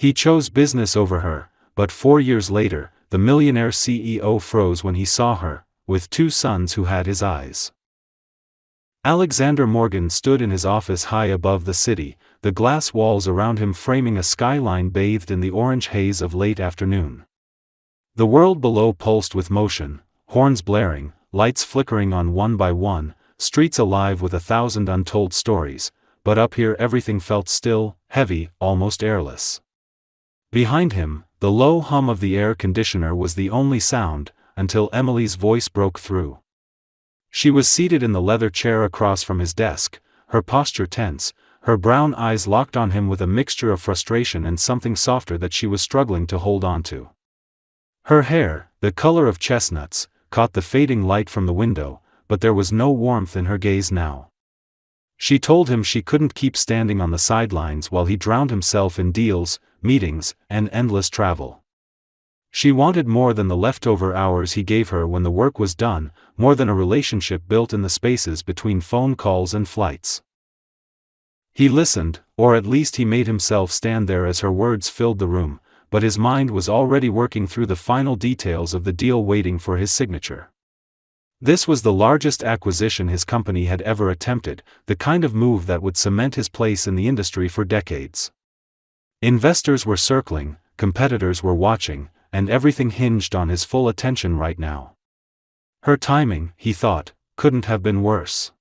He chose business over her, but 4 years later, the millionaire CEO froze when he saw her, with 2 sons who had his eyes. Alexander Morgan stood in his office high above the city, the glass walls around him framing a skyline bathed in the orange haze of late afternoon. The world below pulsed with motion, horns blaring, lights flickering on one by one, streets alive with 1,000 untold stories, but up here everything felt still, heavy, almost airless. Behind him, the low hum of the air conditioner was the only sound, until Emily's voice broke through. She was seated in the leather chair across from his desk, her posture tense, her brown eyes locked on him with a mixture of frustration and something softer that she was struggling to hold on to. Her hair, the color of chestnuts, caught the fading light from the window, but there was no warmth in her gaze now. She told him she couldn't keep standing on the sidelines while he drowned himself in deals, meetings, and endless travel. She wanted more than the leftover hours he gave her when the work was done, more than a relationship built in the spaces between phone calls and flights. He listened, or at least he made himself stand there as her words filled the room, but his mind was already working through the final details of the deal waiting for his signature. This was the largest acquisition his company had ever attempted, the kind of move that would cement his place in the industry for decades. Investors were circling, competitors were watching, and everything hinged on his full attention right now. Her timing, he thought, couldn't have been worse.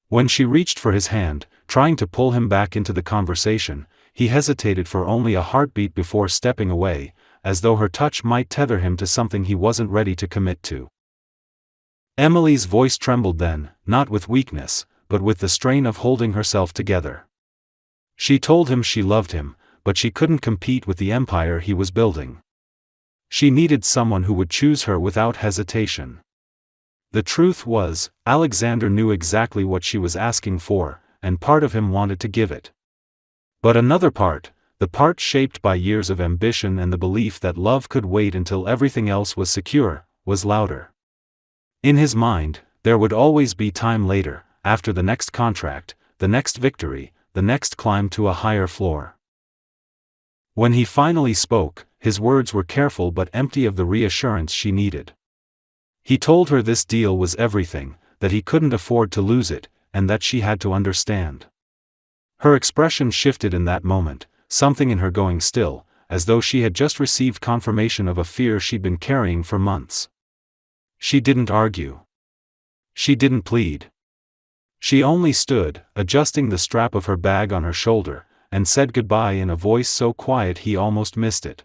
When she reached for his hand, trying to pull him back into the conversation, he hesitated for only a heartbeat before stepping away, as though her touch might tether him to something he wasn't ready to commit to. Emily's voice trembled then, not with weakness, but with the strain of holding herself together. She told him she loved him, but she couldn't compete with the empire he was building. She needed someone who would choose her without hesitation. The truth was, Alexander knew exactly what she was asking for, and part of him wanted to give it. But another part, the part shaped by years of ambition and the belief that love could wait until everything else was secure, was louder. In his mind, there would always be time later, after the next contract, the next victory, the next climb to a higher floor. When he finally spoke, his words were careful but empty of the reassurance she needed. He told her this deal was everything, that he couldn't afford to lose it, and that she had to understand. Her expression shifted in that moment, something in her going still, as though she had just received confirmation of a fear she'd been carrying for months. She didn't argue. She didn't plead. She only stood, adjusting the strap of her bag on her shoulder, and said goodbye in a voice so quiet he almost missed it.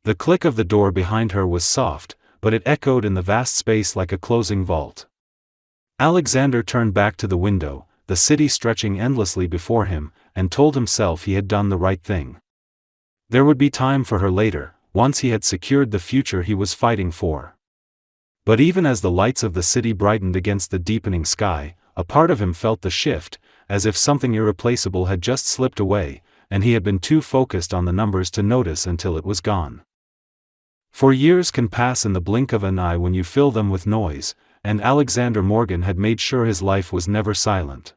The click of the door behind her was soft, but it echoed in the vast space like a closing vault. Alexander turned back to the window, the city stretching endlessly before him, and told himself he had done the right thing. There would be time for her later, once he had secured the future he was fighting for. But even as the lights of the city brightened against the deepening sky, a part of him felt the shift, as if something irreplaceable had just slipped away, and he had been too focused on the numbers to notice until it was gone. For years can pass in the blink of an eye when you fill them with noise, and Alexander Morgan had made sure his life was never silent.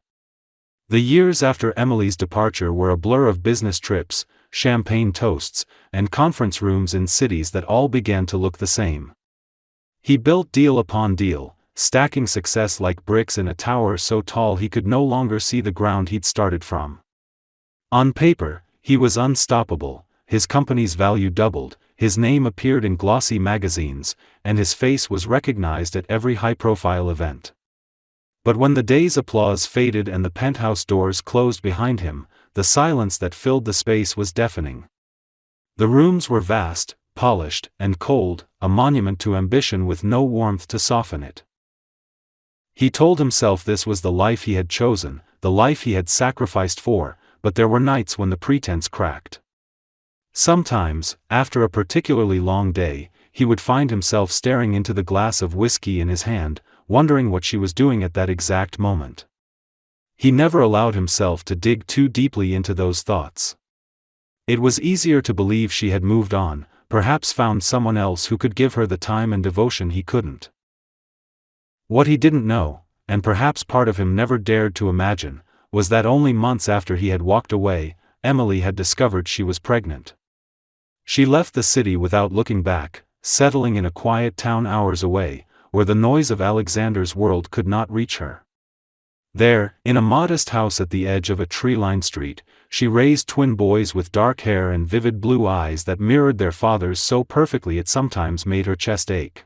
The years after Emily's departure were a blur of business trips, champagne toasts, and conference rooms in cities that all began to look the same. He built deal upon deal, stacking success like bricks in a tower so tall he could no longer see the ground he'd started from. On paper, he was unstoppable, his company's value doubled, his name appeared in glossy magazines, and his face was recognized at every high-profile event. But when the day's applause faded and the penthouse doors closed behind him, the silence that filled the space was deafening. The rooms were vast, polished, and cold, a monument to ambition with no warmth to soften it. He told himself this was the life he had chosen, the life he had sacrificed for, but there were nights when the pretense cracked. Sometimes, after a particularly long day, he would find himself staring into the glass of whiskey in his hand, wondering what she was doing at that exact moment. He never allowed himself to dig too deeply into those thoughts. It was easier to believe she had moved on, perhaps found someone else who could give her the time and devotion he couldn't. What he didn't know, and perhaps part of him never dared to imagine, was that only months after he had walked away, Emily had discovered she was pregnant. She left the city without looking back, settling in a quiet town hours away, where the noise of Alexander's world could not reach her. There, in a modest house at the edge of a tree-lined street, she raised twin boys with dark hair and vivid blue eyes that mirrored their father's so perfectly it sometimes made her chest ache.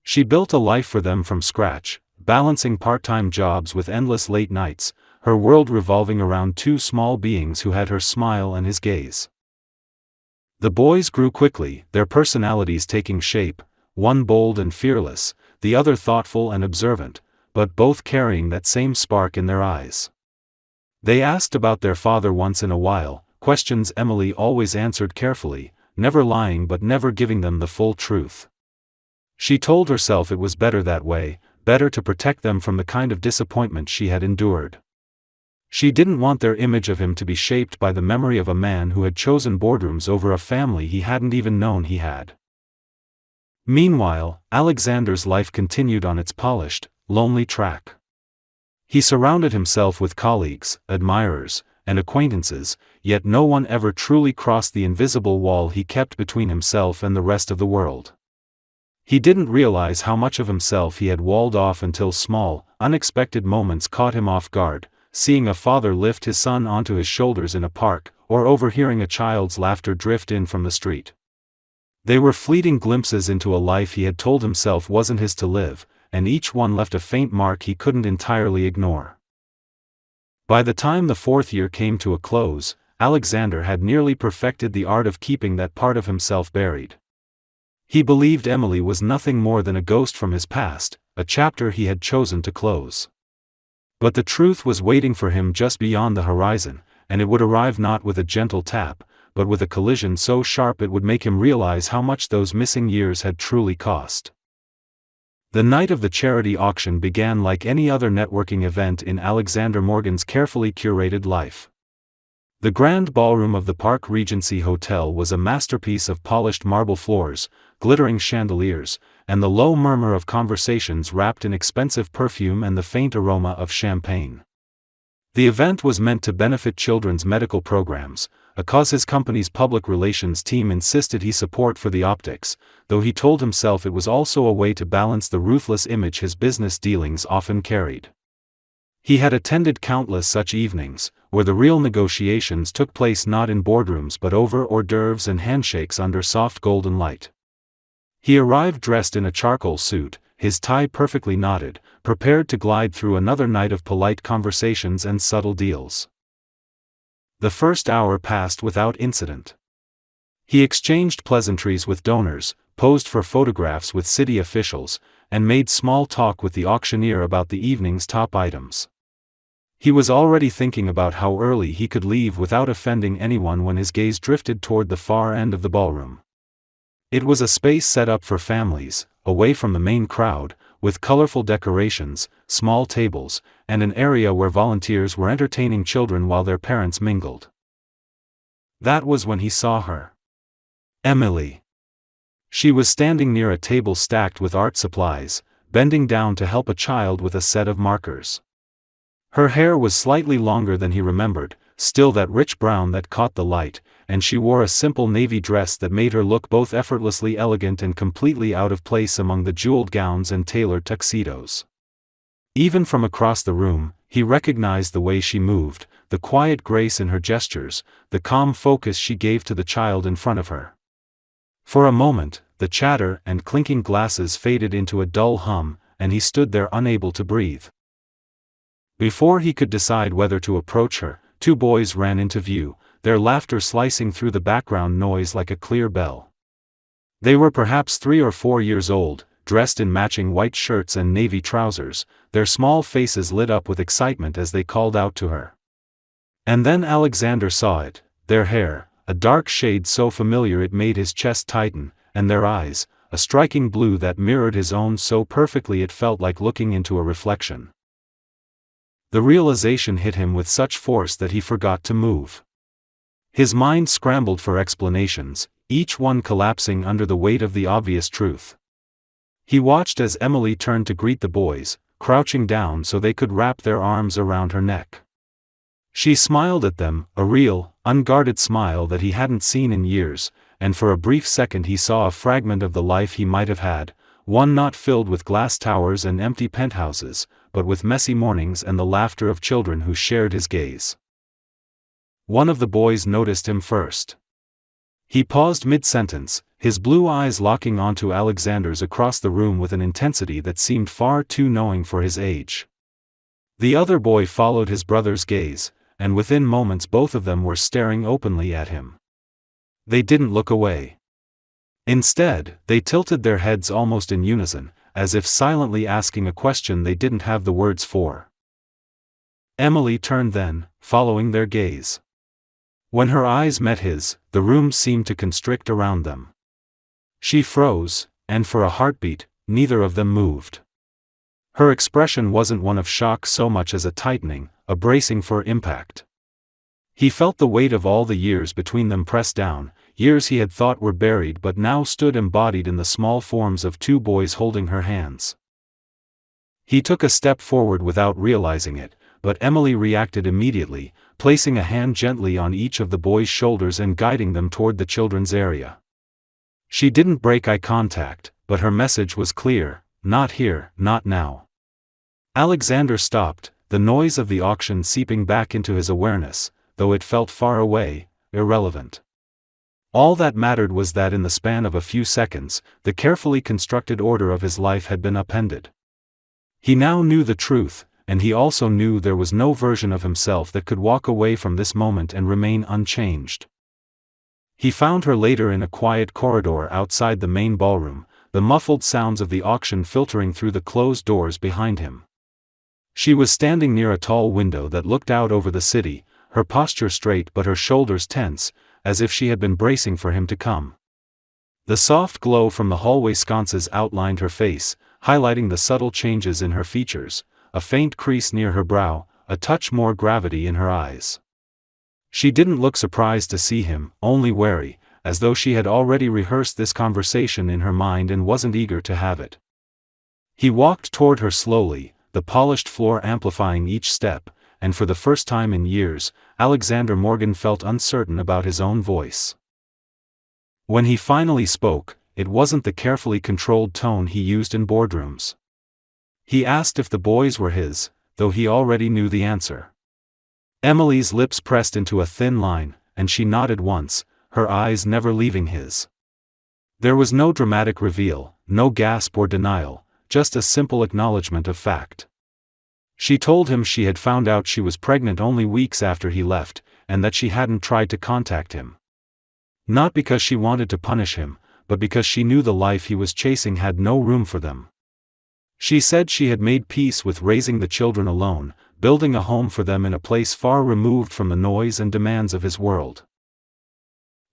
She built a life for them from scratch, balancing part-time jobs with endless late nights, her world revolving around two small beings who had her smile and his gaze. The boys grew quickly, their personalities taking shape, one bold and fearless, the other thoughtful and observant, but both carrying that same spark in their eyes. They asked about their father once in a while, questions Emily always answered carefully, never lying but never giving them the full truth. She told herself it was better that way, better to protect them from the kind of disappointment she had endured. She didn't want their image of him to be shaped by the memory of a man who had chosen boardrooms over a family he hadn't even known he had. Meanwhile, Alexander's life continued on its polished, lonely track. He surrounded himself with colleagues, admirers, and acquaintances, yet no one ever truly crossed the invisible wall he kept between himself and the rest of the world. He didn't realize how much of himself he had walled off until small, unexpected moments caught him off guard, seeing a father lift his son onto his shoulders in a park, or overhearing a child's laughter drift in from the street. They were fleeting glimpses into a life he had told himself wasn't his to live, and each one left a faint mark he couldn't entirely ignore. By the time the fourth year came to a close, Alexander had nearly perfected the art of keeping that part of himself buried. He believed Emily was nothing more than a ghost from his past, a chapter he had chosen to close. But the truth was waiting for him just beyond the horizon, and it would arrive not with a gentle tap, but with a collision so sharp it would make him realize how much those missing years had truly cost. The night of the charity auction began like any other networking event in Alexander Morgan's carefully curated life. The grand ballroom of the Park Regency Hotel was a masterpiece of polished marble floors, glittering chandeliers, and the low murmur of conversations wrapped in expensive perfume and the faint aroma of champagne. The event was meant to benefit children's medical programs, a cause his company's public relations team insisted he support for the optics, though he told himself it was also a way to balance the ruthless image his business dealings often carried. He had attended countless such evenings, where the real negotiations took place not in boardrooms but over hors d'oeuvres and handshakes under soft golden light. He arrived dressed in a charcoal suit, his tie perfectly knotted, prepared to glide through another night of polite conversations and subtle deals. The first hour passed without incident. He exchanged pleasantries with donors, posed for photographs with city officials, and made small talk with the auctioneer about the evening's top items. He was already thinking about how early he could leave without offending anyone when his gaze drifted toward the far end of the ballroom. It was a space set up for families, away from the main crowd, with colorful decorations, small tables, and an area where volunteers were entertaining children while their parents mingled. That was when he saw her. Emily. She was standing near a table stacked with art supplies, bending down to help a child with a set of markers. Her hair was slightly longer than he remembered, still that rich brown that caught the light, and she wore a simple navy dress that made her look both effortlessly elegant and completely out of place among the jeweled gowns and tailored tuxedos. Even from across the room, he recognized the way she moved, the quiet grace in her gestures, the calm focus she gave to the child in front of her. For a moment, the chatter and clinking glasses faded into a dull hum, and he stood there unable to breathe. Before he could decide whether to approach her, two boys ran into view, their laughter slicing through the background noise like a clear bell. They were perhaps 3 or 4 years old, dressed in matching white shirts and navy trousers, their small faces lit up with excitement as they called out to her. And then Alexander saw it, their hair, a dark shade so familiar it made his chest tighten, and their eyes, a striking blue that mirrored his own so perfectly it felt like looking into a reflection. The realization hit him with such force that he forgot to move. His mind scrambled for explanations, each one collapsing under the weight of the obvious truth. He watched as Emily turned to greet the boys, crouching down so they could wrap their arms around her neck. She smiled at them, a real, unguarded smile that he hadn't seen in years, and for a brief second he saw a fragment of the life he might have had, one not filled with glass towers and empty penthouses, but with messy mornings and the laughter of children who shared his gaze. One of the boys noticed him first. He paused mid-sentence, his blue eyes locking onto Alexander's across the room with an intensity that seemed far too knowing for his age. The other boy followed his brother's gaze, and within moments both of them were staring openly at him. They didn't look away. Instead, they tilted their heads almost in unison, as if silently asking a question they didn't have the words for. Emily turned then, following their gaze. When her eyes met his, the room seemed to constrict around them. She froze, and for a heartbeat, neither of them moved. Her expression wasn't one of shock so much as a tightening, a bracing for impact. He felt the weight of all the years between them pressed down, years he had thought were buried but now stood embodied in the small forms of two boys holding her hands. He took a step forward without realizing it, but Emily reacted immediately, placing a hand gently on each of the boys' shoulders and guiding them toward the children's area. She didn't break eye contact, but her message was clear: not here, not now. Alexander stopped, the noise of the auction seeping back into his awareness, though it felt far away, irrelevant. All that mattered was that in the span of a few seconds, the carefully constructed order of his life had been upended. He now knew the truth, and he also knew there was no version of himself that could walk away from this moment and remain unchanged. He found her later in a quiet corridor outside the main ballroom, the muffled sounds of the auction filtering through the closed doors behind him. She was standing near a tall window that looked out over the city, her posture straight but her shoulders tense, as if she had been bracing for him to come. The soft glow from the hallway sconces outlined her face, highlighting the subtle changes in her features, a faint crease near her brow, a touch more gravity in her eyes. She didn't look surprised to see him, only wary, as though she had already rehearsed this conversation in her mind and wasn't eager to have it. He walked toward her slowly, the polished floor amplifying each step, and for the first time in years, Alexander Morgan felt uncertain about his own voice. When he finally spoke, it wasn't the carefully controlled tone he used in boardrooms. He asked if the boys were his, though he already knew the answer. Emily's lips pressed into a thin line, and she nodded once, her eyes never leaving his. There was no dramatic reveal, no gasp or denial, just a simple acknowledgement of fact. She told him she had found out she was pregnant only weeks after he left, and that she hadn't tried to contact him. Not because she wanted to punish him, but because she knew the life he was chasing had no room for them. She said she had made peace with raising the children alone, building a home for them in a place far removed from the noise and demands of his world.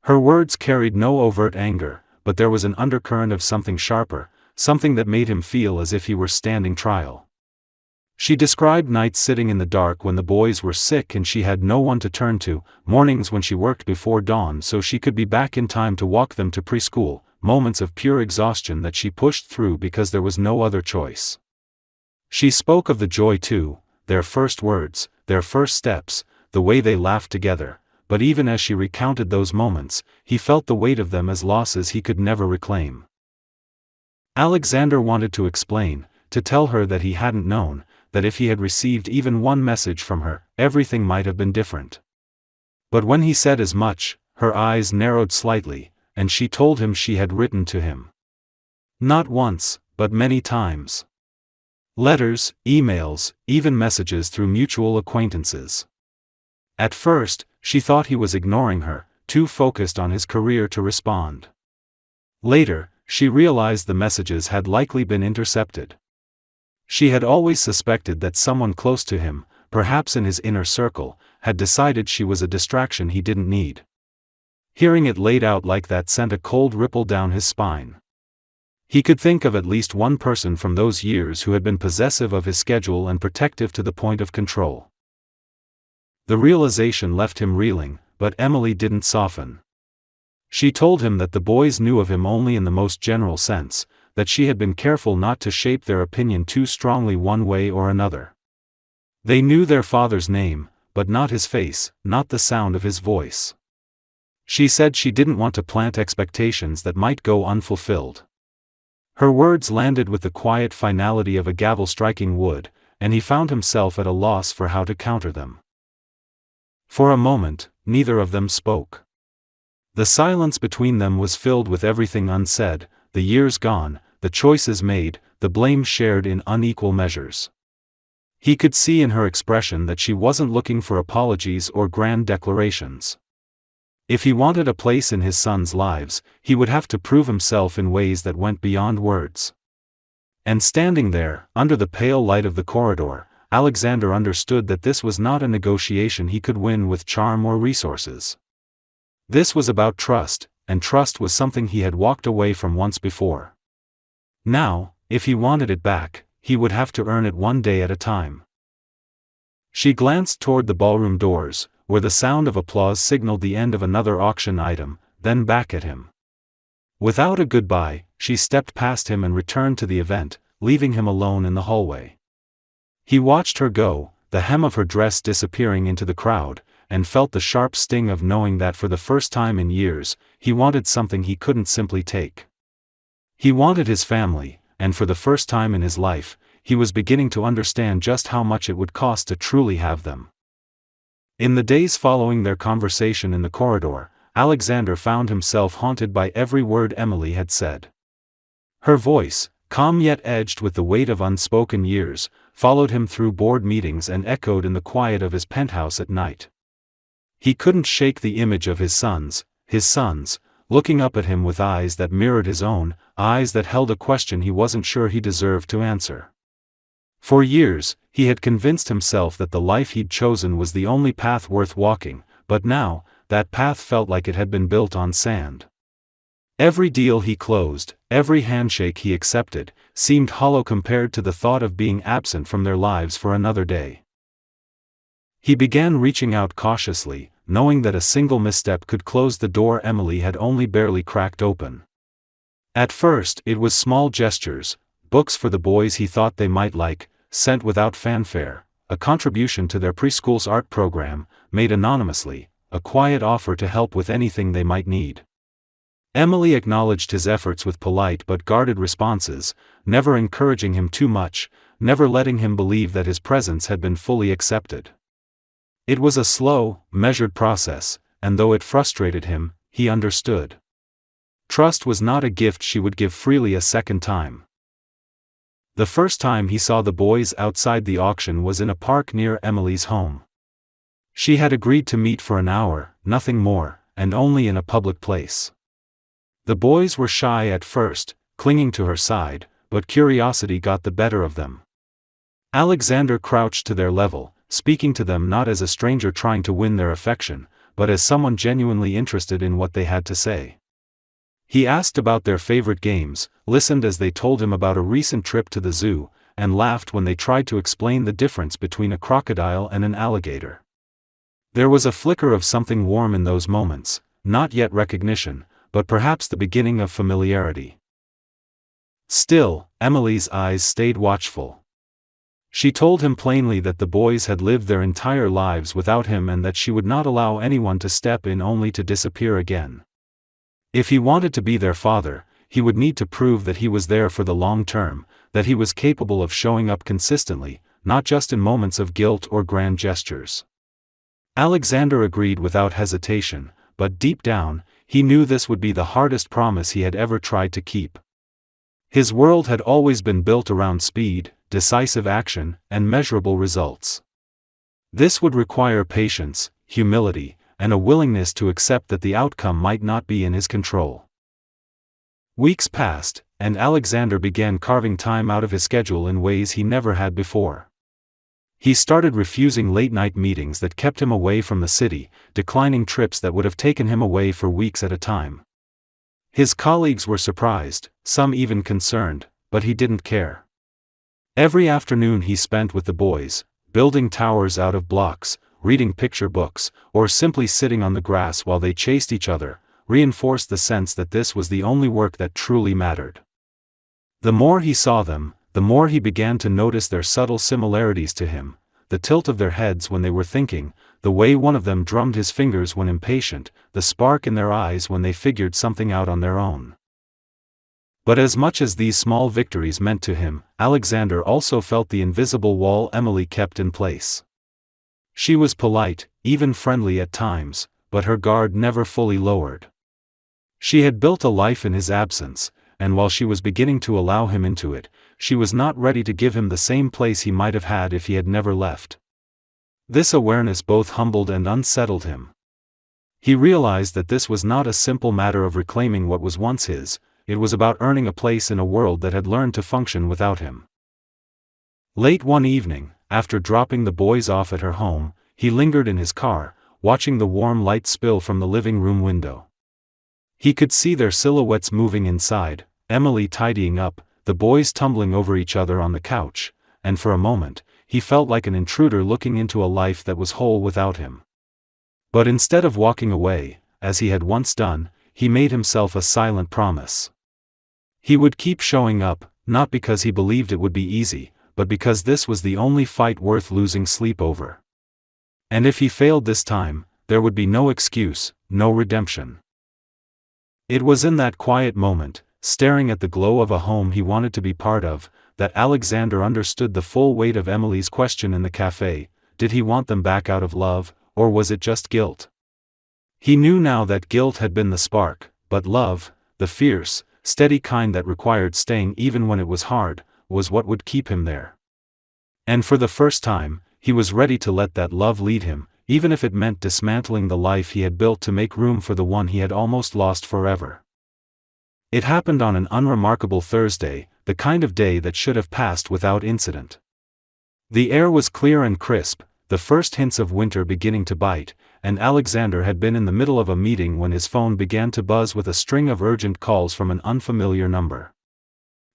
Her words carried no overt anger, but there was an undercurrent of something sharper, something that made him feel as if he were standing trial. She described nights sitting in the dark when the boys were sick and she had no one to turn to, mornings when she worked before dawn so she could be back in time to walk them to preschool, moments of pure exhaustion that she pushed through because there was no other choice. She spoke of the joy too, their first words, their first steps, the way they laughed together, but even as she recounted those moments, he felt the weight of them as losses he could never reclaim. Alexander wanted to explain, to tell her that he hadn't known, that if he had received even one message from her, everything might have been different. But when he said as much, her eyes narrowed slightly, and she told him she had written to him. Not once, but many times. Letters, emails, even messages through mutual acquaintances. At first, she thought he was ignoring her, too focused on his career to respond. Later, she realized the messages had likely been intercepted. She had always suspected that someone close to him, perhaps in his inner circle, had decided she was a distraction he didn't need. Hearing it laid out like that sent a cold ripple down his spine. He could think of at least one person from those years who had been possessive of his schedule and protective to the point of control. The realization left him reeling, but Emily didn't soften. She told him that the boys knew of him only in the most general sense, that she had been careful not to shape their opinion too strongly one way or another. They knew their father's name, but not his face, not the sound of his voice. She said she didn't want to plant expectations that might go unfulfilled. Her words landed with the quiet finality of a gavel striking wood, and he found himself at a loss for how to counter them. For a moment, neither of them spoke. The silence between them was filled with everything unsaid, the years gone, the choices made, the blame shared in unequal measures. He could see in her expression that she wasn't looking for apologies or grand declarations. If he wanted a place in his sons' lives, he would have to prove himself in ways that went beyond words. And standing there, under the pale light of the corridor, Alexander understood that this was not a negotiation he could win with charm or resources. This was about trust, and trust was something he had walked away from once before. Now, if he wanted it back, he would have to earn it one day at a time. She glanced toward the ballroom doors, where the sound of applause signaled the end of another auction item, then back at him. Without a goodbye, she stepped past him and returned to the event, leaving him alone in the hallway. He watched her go, the hem of her dress disappearing into the crowd, and felt the sharp sting of knowing that for the first time in years, he wanted something he couldn't simply take. He wanted his family, and for the first time in his life, he was beginning to understand just how much it would cost to truly have them. In the days following their conversation in the corridor, Alexander found himself haunted by every word Emily had said. Her voice, calm yet edged with the weight of unspoken years, followed him through board meetings and echoed in the quiet of his penthouse at night. He couldn't shake the image of his sons, looking up at him with eyes that mirrored his own, eyes that held a question he wasn't sure he deserved to answer. For years, he had convinced himself that the life he'd chosen was the only path worth walking, but now, that path felt like it had been built on sand. Every deal he closed, every handshake he accepted, seemed hollow compared to the thought of being absent from their lives for another day. He began reaching out cautiously, knowing that a single misstep could close the door Emily had only barely cracked open. At first, it was small gestures, books for the boys he thought they might like, sent without fanfare, a contribution to their preschool's art program, made anonymously, a quiet offer to help with anything they might need. Emily acknowledged his efforts with polite but guarded responses, never encouraging him too much, never letting him believe that his presence had been fully accepted. It was a slow, measured process, and though it frustrated him, he understood. Trust was not a gift she would give freely a second time. The first time he saw the boys outside the auction was in a park near Emily's home. She had agreed to meet for an hour, nothing more, and only in a public place. The boys were shy at first, clinging to her side, but curiosity got the better of them. Alexander crouched to their level, speaking to them not as a stranger trying to win their affection, but as someone genuinely interested in what they had to say. He asked about their favorite games, listened as they told him about a recent trip to the zoo, and laughed when they tried to explain the difference between a crocodile and an alligator. There was a flicker of something warm in those moments, not yet recognition, but perhaps the beginning of familiarity. Still, Emily's eyes stayed watchful. She told him plainly that the boys had lived their entire lives without him and that she would not allow anyone to step in only to disappear again. If he wanted to be their father, he would need to prove that he was there for the long term, that he was capable of showing up consistently, not just in moments of guilt or grand gestures. Alexander agreed without hesitation, but deep down, he knew this would be the hardest promise he had ever tried to keep. His world had always been built around speed, decisive action, and measurable results. This would require patience, humility, and a willingness to accept that the outcome might not be in his control. Weeks passed, and Alexander began carving time out of his schedule in ways he never had before. He started refusing late-night meetings that kept him away from the city, declining trips that would have taken him away for weeks at a time. His colleagues were surprised, some even concerned, but he didn't care. Every afternoon he spent with the boys, building towers out of blocks, reading picture books, or simply sitting on the grass while they chased each other, reinforced the sense that this was the only work that truly mattered. The more he saw them, the more he began to notice their subtle similarities to him, the tilt of their heads when they were thinking, the way one of them drummed his fingers when impatient, the spark in their eyes when they figured something out on their own. But as much as these small victories meant to him, Alexander also felt the invisible wall Emily kept in place. She was polite, even friendly at times, but her guard never fully lowered. She had built a life in his absence, and while she was beginning to allow him into it, she was not ready to give him the same place he might have had if he had never left. This awareness both humbled and unsettled him. He realized that this was not a simple matter of reclaiming what was once his, it was about earning a place in a world that had learned to function without him. Late one evening, after dropping the boys off at her home, he lingered in his car, watching the warm light spill from the living room window. He could see their silhouettes moving inside, Emily tidying up, the boys tumbling over each other on the couch, and for a moment, he felt like an intruder looking into a life that was whole without him. But instead of walking away, as he had once done, he made himself a silent promise. He would keep showing up, not because he believed it would be easy, but because this was the only fight worth losing sleep over. And if he failed this time, there would be no excuse, no redemption. It was in that quiet moment, staring at the glow of a home he wanted to be part of, that Alexander understood the full weight of Emily's question in the cafe: did he want them back out of love, or was it just guilt? He knew now that guilt had been the spark, but love, the fierce, steady kind that required staying even when it was hard, was what would keep him there. And for the first time, he was ready to let that love lead him, even if it meant dismantling the life he had built to make room for the one he had almost lost forever. It happened on an unremarkable Thursday, the kind of day that should have passed without incident. The air was clear and crisp, the first hints of winter beginning to bite, and Alexander had been in the middle of a meeting when his phone began to buzz with a string of urgent calls from an unfamiliar number.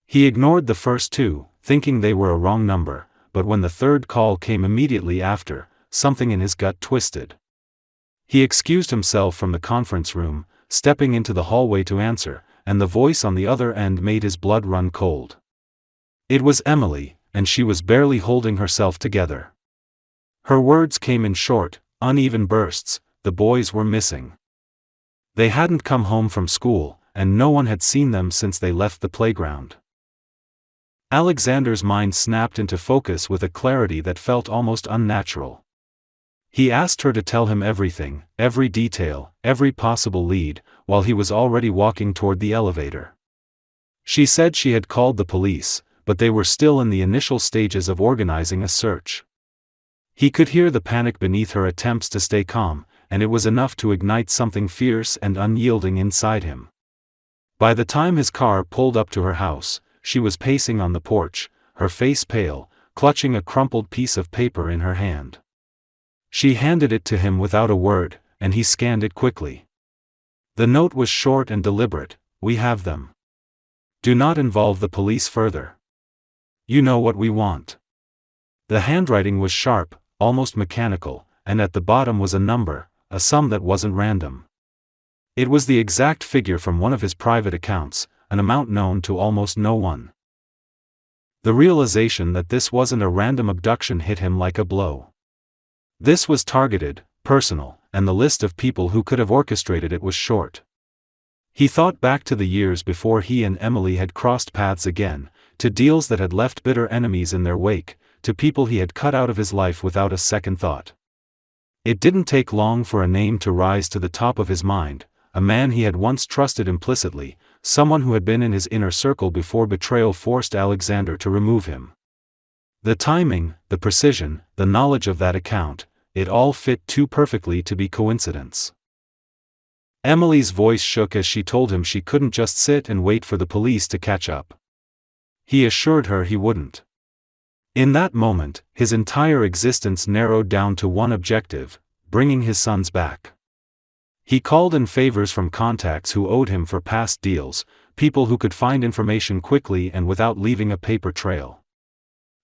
He ignored the first two, thinking they were a wrong number, but when the third call came immediately after, something in his gut twisted. He excused himself from the conference room, stepping into the hallway to answer, and the voice on the other end made his blood run cold. It was Emily, and she was barely holding herself together. Her words came in short, uneven bursts: the boys were missing. They hadn't come home from school, and no one had seen them since they left the playground. Alexander's mind snapped into focus with a clarity that felt almost unnatural. He asked her to tell him everything, every detail, every possible lead, while he was already walking toward the elevator. She said she had called the police, but they were still in the initial stages of organizing a search. He could hear the panic beneath her attempts to stay calm, and it was enough to ignite something fierce and unyielding inside him. By the time his car pulled up to her house, she was pacing on the porch, her face pale, clutching a crumpled piece of paper in her hand. She handed it to him without a word, and he scanned it quickly. The note was short and deliberate: "We have them. Do not involve the police further. You know what we want." The handwriting was sharp, almost mechanical, and at the bottom was a number, a sum that wasn't random. It was the exact figure from one of his private accounts, an amount known to almost no one. The realization that this wasn't a random abduction hit him like a blow. This was targeted, personal, and the list of people who could have orchestrated it was short. He thought back to the years before he and Emily had crossed paths again, to deals that had left bitter enemies in their wake, to people he had cut out of his life without a second thought. It didn't take long for a name to rise to the top of his mind, a man he had once trusted implicitly, someone who had been in his inner circle before betrayal forced Alexander to remove him. The timing, the precision, the knowledge of that account, it all fit too perfectly to be coincidence. Emily's voice shook as she told him she couldn't just sit and wait for the police to catch up. He assured her he wouldn't. In that moment, his entire existence narrowed down to one objective: bringing his sons back. He called in favors from contacts who owed him for past deals, people who could find information quickly and without leaving a paper trail.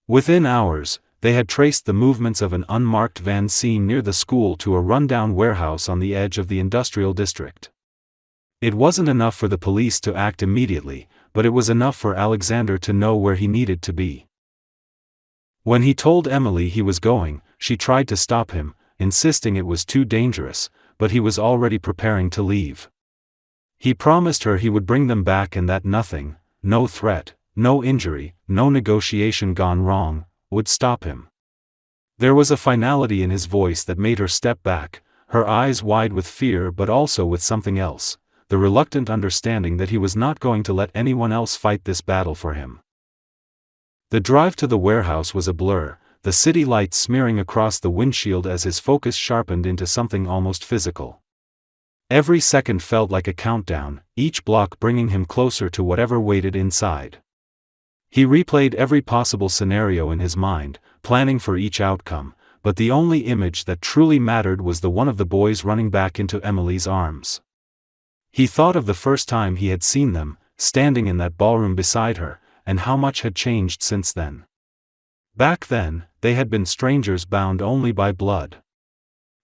Within hours, they had traced the movements of an unmarked van seen near the school to a rundown warehouse on the edge of the industrial district. It wasn't enough for the police to act immediately, but it was enough for Alexander to know where he needed to be. When he told Emily he was going, she tried to stop him, insisting it was too dangerous, but he was already preparing to leave. He promised her he would bring them back and that nothing, no threat, no injury, no negotiation gone wrong, would stop him. There was a finality in his voice that made her step back, her eyes wide with fear but also with something else, the reluctant understanding that he was not going to let anyone else fight this battle for him. The drive to the warehouse was a blur, the city lights smearing across the windshield as his focus sharpened into something almost physical. Every second felt like a countdown, each block bringing him closer to whatever waited inside. He replayed every possible scenario in his mind, planning for each outcome, but the only image that truly mattered was the one of the boys running back into Emily's arms. He thought of the first time he had seen them, standing in that ballroom beside her, and how much had changed since then. Back then, they had been strangers bound only by blood.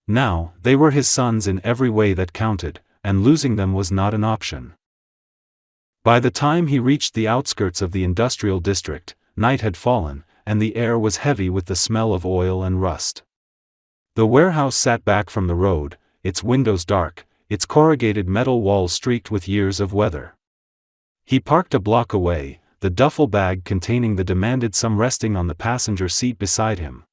Now, they were his sons in every way that counted, and losing them was not an option. By the time he reached the outskirts of the industrial district, night had fallen, and the air was heavy with the smell of oil and rust. The warehouse sat back from the road, its windows dark, its corrugated metal walls streaked with years of weather. He parked a block away, the duffel bag containing the demanded sum resting on the passenger seat beside him.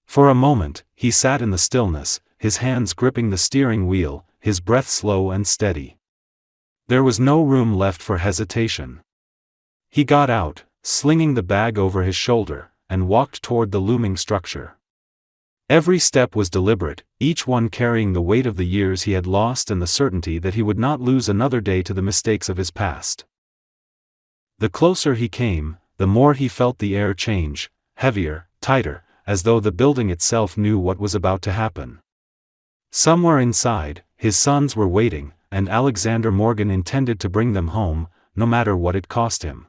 For a moment, he sat in the stillness, his hands gripping the steering wheel, his breath slow and steady. There was no room left for hesitation. He got out, slinging the bag over his shoulder, and walked toward the looming structure. Every step was deliberate, each one carrying the weight of the years he had lost and the certainty that he would not lose another day to the mistakes of his past. The closer he came, the more he felt the air change, heavier, tighter, as though the building itself knew what was about to happen. Somewhere inside, his sons were waiting, and Alexander Morgan intended to bring them home, no matter what it cost him.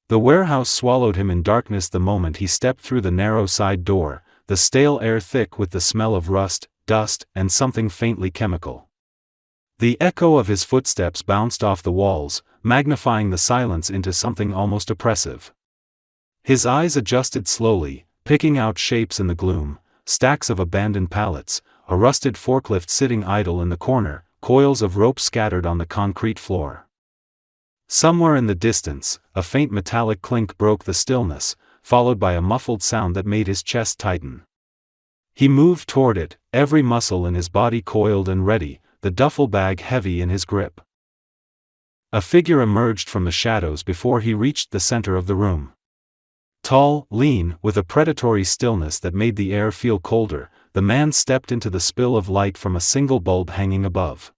The warehouse swallowed him in darkness the moment he stepped through the narrow side door, the stale air thick with the smell of rust, dust, and something faintly chemical. The echo of his footsteps bounced off the walls, magnifying the silence into something almost oppressive. His eyes adjusted slowly, picking out shapes in the gloom, stacks of abandoned pallets, a rusted forklift sitting idle in the corner, coils of rope scattered on the concrete floor. Somewhere in the distance, a faint metallic clink broke the stillness, followed by a muffled sound that made his chest tighten. He moved toward it, every muscle in his body coiled and ready, the duffel bag heavy in his grip. A figure emerged from the shadows before he reached the center of the room. Tall, lean, with a predatory stillness that made the air feel colder, the man stepped into the spill of light from a single bulb hanging above.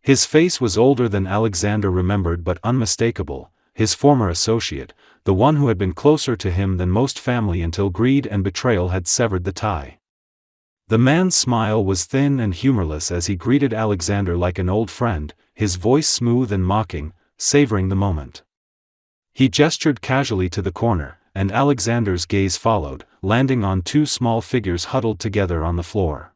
His face was older than Alexander remembered but unmistakable, his former associate, the one who had been closer to him than most family until greed and betrayal had severed the tie. The man's smile was thin and humorless as he greeted Alexander like an old friend, his voice smooth and mocking, savoring the moment. He gestured casually to the corner, and Alexander's gaze followed, landing on two small figures huddled together on the floor.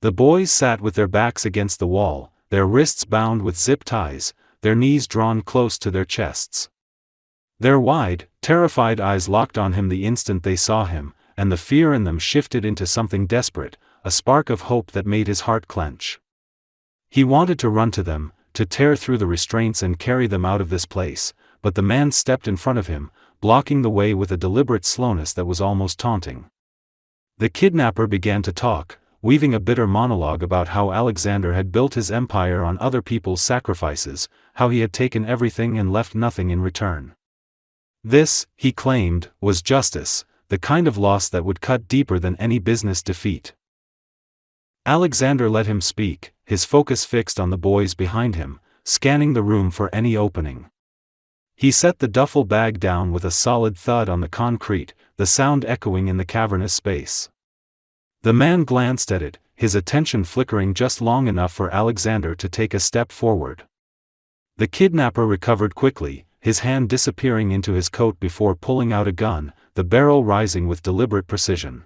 The boys sat with their backs against the wall, their wrists bound with zip ties, their knees drawn close to their chests. Their wide, terrified eyes locked on him the instant they saw him, and the fear in them shifted into something desperate, a spark of hope that made his heart clench. He wanted to run to them, to tear through the restraints and carry them out of this place, but the man stepped in front of him, blocking the way with a deliberate slowness that was almost taunting. The kidnapper began to talk, weaving a bitter monologue about how Alexander had built his empire on other people's sacrifices, how he had taken everything and left nothing in return. This, he claimed, was justice, the kind of loss that would cut deeper than any business defeat. Alexander let him speak, his focus fixed on the boys behind him, scanning the room for any opening. He set the duffel bag down with a solid thud on the concrete, the sound echoing in the cavernous space. The man glanced at it, his attention flickering just long enough for Alexander to take a step forward. The kidnapper recovered quickly, his hand disappearing into his coat before pulling out a gun, the barrel rising with deliberate precision.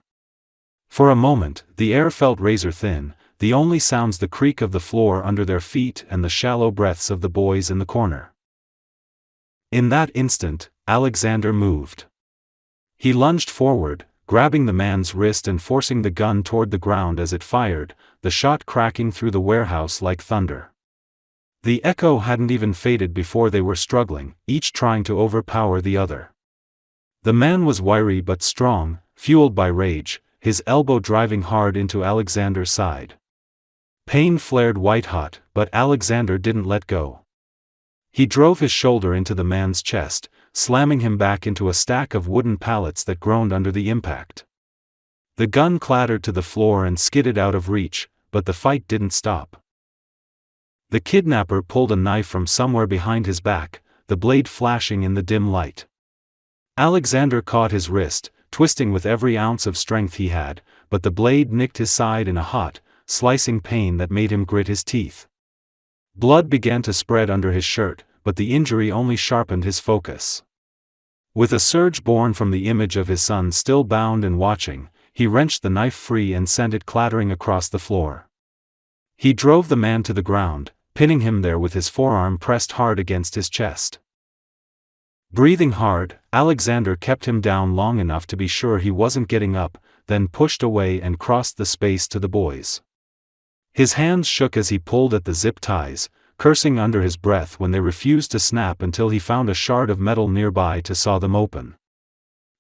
For a moment, the air felt razor thin, the only sounds the creak of the floor under their feet and the shallow breaths of the boys in the corner. In that instant, Alexander moved. He lunged forward, grabbing the man's wrist and forcing the gun toward the ground as it fired, the shot cracking through the warehouse like thunder. The echo hadn't even faded before they were struggling, each trying to overpower the other. The man was wiry but strong, fueled by rage, his elbow driving hard into Alexander's side. Pain flared white-hot, but Alexander didn't let go. He drove his shoulder into the man's chest, slamming him back into a stack of wooden pallets that groaned under the impact. The gun clattered to the floor and skidded out of reach, but the fight didn't stop. The kidnapper pulled a knife from somewhere behind his back, the blade flashing in the dim light. Alexander caught his wrist, twisting with every ounce of strength he had, but the blade nicked his side in a hot, slicing pain that made him grit his teeth. Blood began to spread under his shirt, but the injury only sharpened his focus. With a surge born from the image of his son still bound and watching, he wrenched the knife free and sent it clattering across the floor. He drove the man to the ground, pinning him there with his forearm pressed hard against his chest. Breathing hard, Alexander kept him down long enough to be sure he wasn't getting up, then pushed away and crossed the space to the boys. His hands shook as he pulled at the zip ties, cursing under his breath when they refused to snap until he found a shard of metal nearby to saw them open.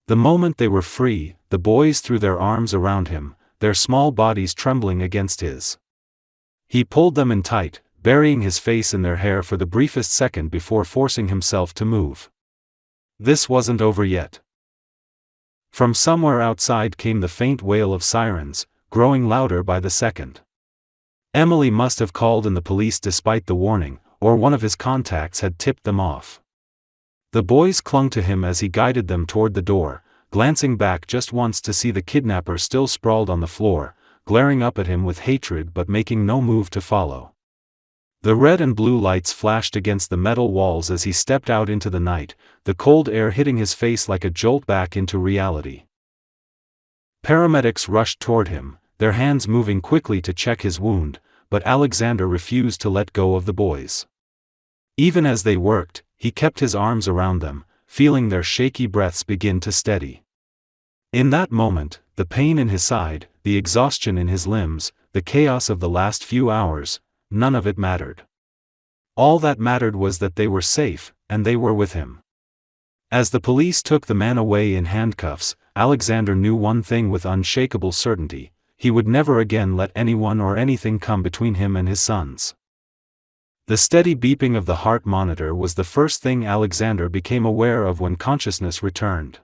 The moment they were free, the boys threw their arms around him, their small bodies trembling against his. He pulled them in tight, burying his face in their hair for the briefest second before forcing himself to move. This wasn't over yet. From somewhere outside came the faint wail of sirens, growing louder by the second. Emily must have called in the police despite the warning, or one of his contacts had tipped them off. The boys clung to him as he guided them toward the door, glancing back just once to see the kidnapper still sprawled on the floor, glaring up at him with hatred but making no move to follow. The red and blue lights flashed against the metal walls as he stepped out into the night, the cold air hitting his face like a jolt back into reality. Paramedics rushed toward him, their hands moving quickly to check his wound, but Alexander refused to let go of the boys. Even as they worked, he kept his arms around them, feeling their shaky breaths begin to steady. In that moment, the pain in his side, the exhaustion in his limbs, the chaos of the last few hours, none of it mattered. All that mattered was that they were safe, and they were with him. As the police took the man away in handcuffs, Alexander knew one thing with unshakable certainty: he would never again let anyone or anything come between him and his sons. The steady beeping of the heart monitor was the first thing Alexander became aware of when consciousness returned.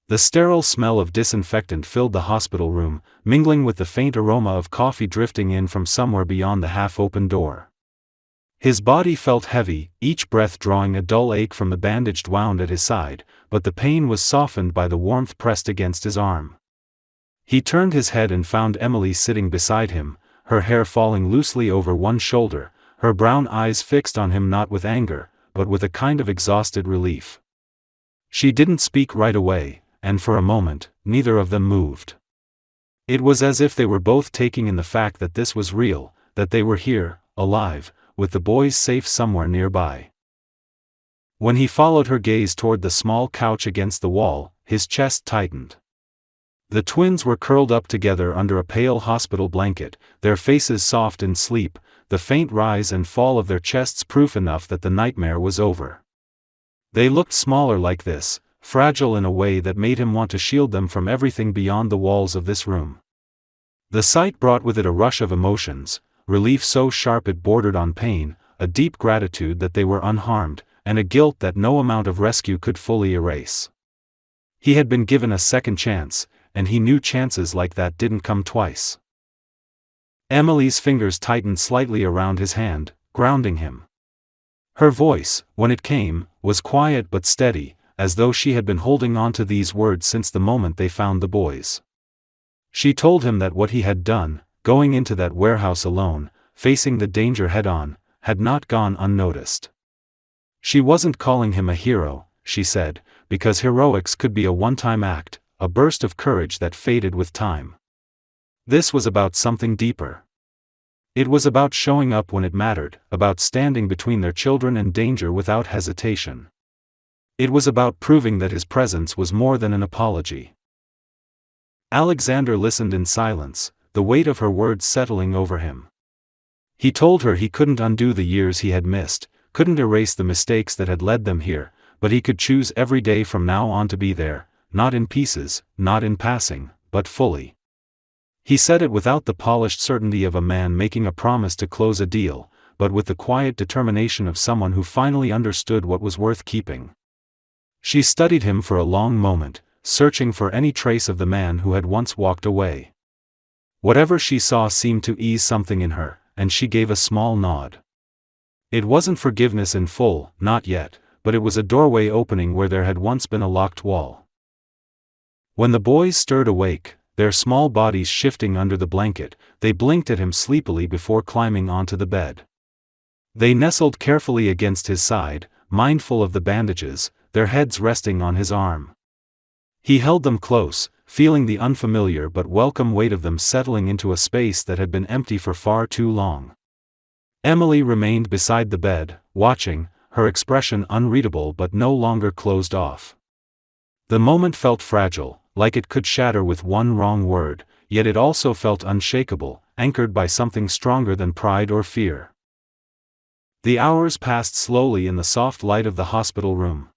The sterile smell of disinfectant filled the hospital room, mingling with the faint aroma of coffee drifting in from somewhere beyond the half-open door. His body felt heavy, each breath drawing a dull ache from the bandaged wound at his side, but the pain was softened by the warmth pressed against his arm. He turned his head and found Emily sitting beside him, her hair falling loosely over one shoulder, her brown eyes fixed on him not with anger, but with a kind of exhausted relief. She didn't speak right away, and for a moment, neither of them moved. It was as if they were both taking in the fact that this was real, that they were here, alive, with the boys safe somewhere nearby. When he followed her gaze toward the small couch against the wall, his chest tightened. The twins were curled up together under a pale hospital blanket, their faces soft in sleep, the faint rise and fall of their chests proof enough that the nightmare was over. They looked smaller like this, fragile in a way that made him want to shield them from everything beyond the walls of this room. The sight brought with it a rush of emotions, relief so sharp it bordered on pain, a deep gratitude that they were unharmed, and a guilt that no amount of rescue could fully erase. He had been given a second chance, and he knew chances like that didn't come twice. Emily's fingers tightened slightly around his hand, grounding him. Her voice, when it came, was quiet but steady, as though she had been holding on to these words since the moment they found the boys. She told him that what he had done, going into that warehouse alone, facing the danger head-on, had not gone unnoticed. She wasn't calling him a hero, she said, because heroics could be a one-time act, a burst of courage that faded with time. This was about something deeper. It was about showing up when it mattered, about standing between their children and danger without hesitation. It was about proving that his presence was more than an apology. Alexander listened in silence, the weight of her words settling over him. He told her he couldn't undo the years he had missed, couldn't erase the mistakes that had led them here, but he could choose every day from now on to be there, not in pieces, not in passing, but fully. He said it without the polished certainty of a man making a promise to close a deal, but with the quiet determination of someone who finally understood what was worth keeping. She studied him for a long moment, searching for any trace of the man who had once walked away. Whatever she saw seemed to ease something in her, and she gave a small nod. It wasn't forgiveness in full, not yet, but it was a doorway opening where there had once been a locked wall. When the boys stirred awake, their small bodies shifting under the blanket, they blinked at him sleepily before climbing onto the bed. They nestled carefully against his side, mindful of the bandages, their heads resting on his arm. He held them close, feeling the unfamiliar but welcome weight of them settling into a space that had been empty for far too long. Emily remained beside the bed, watching, her expression unreadable but no longer closed off. The moment felt fragile, like it could shatter with one wrong word, yet it also felt unshakable, anchored by something stronger than pride or fear. The hours passed slowly in the soft light of the hospital room.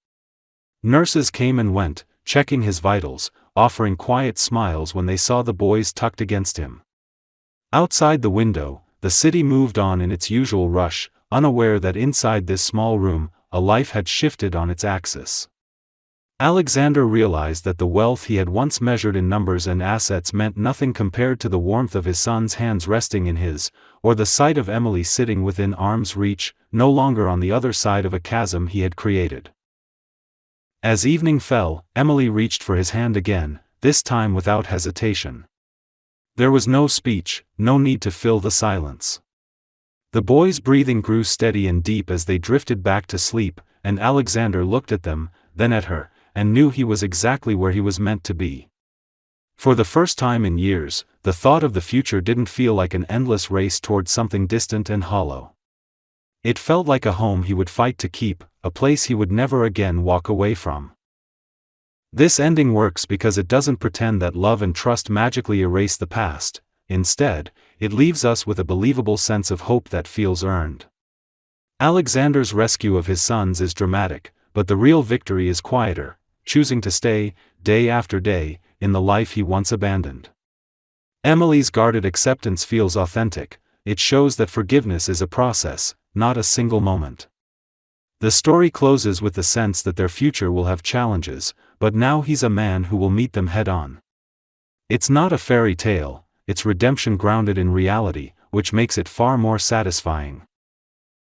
Nurses came and went, checking his vitals, offering quiet smiles when they saw the boys tucked against him. Outside the window, the city moved on in its usual rush, unaware that inside this small room, a life had shifted on its axis. Alexander realized that the wealth he had once measured in numbers and assets meant nothing compared to the warmth of his son's hands resting in his, or the sight of Emily sitting within arm's reach, no longer on the other side of a chasm he had created. As evening fell, Emily reached for his hand again, this time without hesitation. There was no speech, no need to fill the silence. The boys' breathing grew steady and deep as they drifted back to sleep, and Alexander looked at them, then at her, and knew he was exactly where he was meant to be. For the first time in years, the thought of the future didn't feel like an endless race toward something distant and hollow. It felt like a home he would fight to keep, a place he would never again walk away from. This ending works because it doesn't pretend that love and trust magically erase the past. Instead, it leaves us with a believable sense of hope that feels earned. Alexander's rescue of his sons is dramatic, but the real victory is quieter, choosing to stay, day after day, in the life he once abandoned. Emily's guarded acceptance feels authentic. It shows that forgiveness is a process, not a single moment. The story closes with the sense that their future will have challenges, but now he's a man who will meet them head-on. It's not a fairy tale, it's redemption grounded in reality, which makes it far more satisfying.